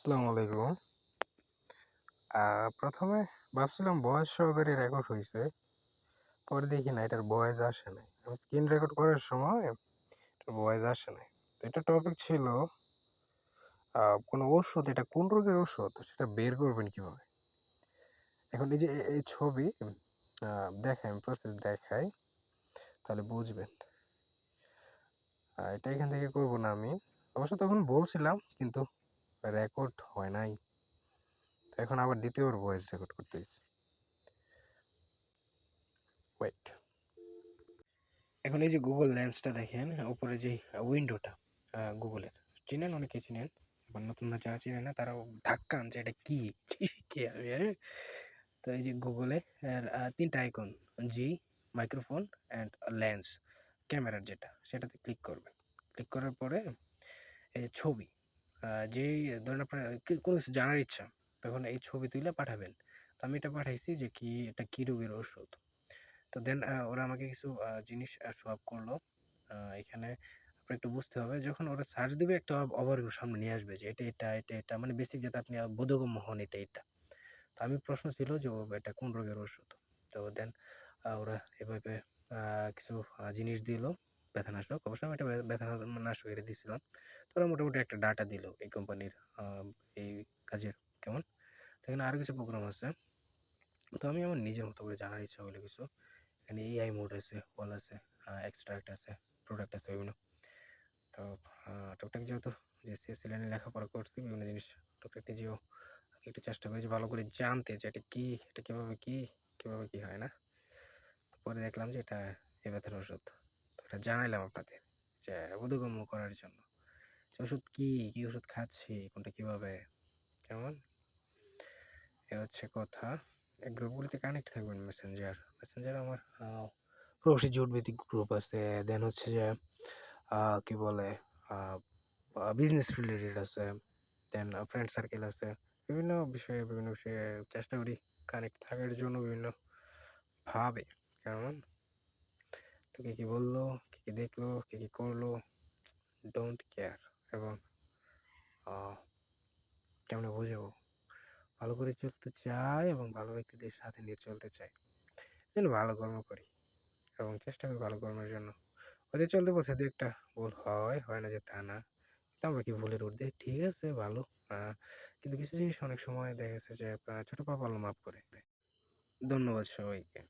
আসসালামু আলাইকুম। প্রথমে ভাবছিলাম ভয়েস সহকারে রেকর্ড হইছে। পরে দেখি না এটার ভয়েস আসে নাই। আমি স্ক্রিন রেকর্ড করার সময় এটার ভয়েস আসে নাই। তো এটা টপিক ছিল কোনো ঔষধ, এটা কোন রোগের ঔষধ সেটা বের করবেন কিভাবে? এখন এই যে এই ছবি দেখাই, আমি প্রসেস দেখাই তাহলে বুঝবেন। এটা এখান থেকে করব না আমি। অবশ্য তখন বলছিলাম কিন্তু রেকর্ড হয় নাই। তো এখন আবার দ্বিতীয়বার ভয়েস রেকর্ড করতেছি। ওয়েট। এখন এই যে গুগল লেন্সটা দেখেন, উপরে যে উইন্ডোটা গুগলের, চিনেন, অনেকে চিনেন, আবার নতুন যারা চিনে না তারাও ধাক্কান যে এটা কি কি আমি, হ্যাঁ। তো এই যে গুগলে তিনটা icon, G, microphone and lens, ক্যামেরার যেটা, সেটাতে ক্লিক করবেন। ক্লিক করার পরে এই যে ছবি, যেই ধরেন আপনার কোনো কিছু জানার ইচ্ছা, তখন এই ছবি তুলে পাঠাবেন। তো আমি এটা পাঠাইছি যে কি এটা কি রোগের ওষুধ। তো দেন ওরা আমাকে কিছু জিনিস শো আপ করলো। এখানে আপনার একটু বুঝতে হবে, যখন ওরা সার্চ দিবে একটা ওভারভিউ সামনে নিয়ে আসবে যে এটা মানে বেসিক, যাতে আপনি বোধগম্য হন এটা। তো আমি প্রশ্ন ছিল যে এটা কোন রোগের ওষুধ। তো দেন ওরা এভাবে কিছু জিনিস দিল, ব্যথানাশক। অবশ্যই আমি এটা ব্যথানাশক এটা দিছিলাম। তো ওরা মোটামুটি একটা ডাটা দিল এই কোম্পানির এই কাজের কেমন। তো এখানে আরো কিছু প্রোগ্রাম আছে। তো আমি আমার নিজের মতো করে জানার ইচ্ছা হলো কিছু। এখানে এআই মোড আছে, অল আছে, এক্সট্রাক্ট আছে, প্রোডাক্ট আছে বিভিন্ন। তো টুকটাক যেহেতু যে সিএসসি লাইনে লেখাপড়া করছি, বিভিন্ন জিনিস টুকটাক নিজেও একটু চেষ্টা করেছি ভালো করে জানতে যে এটা কি, এটা কিভাবে কি হয় না। পরে দেখলাম যে এটা এই ব্যথার ওষুধ। তো এটা জানাইলাম আপনাদের যে বোধগম্য করার জন্য যে ওষুধ কি ওষুধ খাচ্ছি, কোনটা কিভাবে, কেমন। এ হচ্ছে কথা। এই গ্রুপগুলিতে কানেক্ট থাকবেন। মেসেঞ্জার আমার প্রবাসী জোটভিত্তিক গ্রুপ আছে। দেন হচ্ছে যে কি বলে বিজনেস রিলেটেড আছে। দেন ফ্রেন্ড সার্কেল আছে। বিভিন্ন বিষয়ে চেষ্টা করি কানেক্ট থাকার জন্য বিভিন্ন ভাবে। কেমন, তো কি বললো, কি দেখলো, কি করলো, ডোন্ট কেয়ার। এবং কেমনে বোঝাবো, ভালো করে চলতে চাই এবং ভালো ব্যক্তিদের সাথে নিয়ে চলতে চাই, যেন ভালো কর্ম করি এবং চেষ্টা করি ভালো কর্মের জন্য। ওদের চলতে পথে দু একটা ভুল হয় না যে তা না। তো আমরা কি ভুলের ঊর্ধ্বে, ঠিক আছে ভালো। কিন্তু কিছু জিনিস অনেক সময় দেখা গেছে যে ছোট পা পারলে মাফ করে। ধন্যবাদ সবাইকে।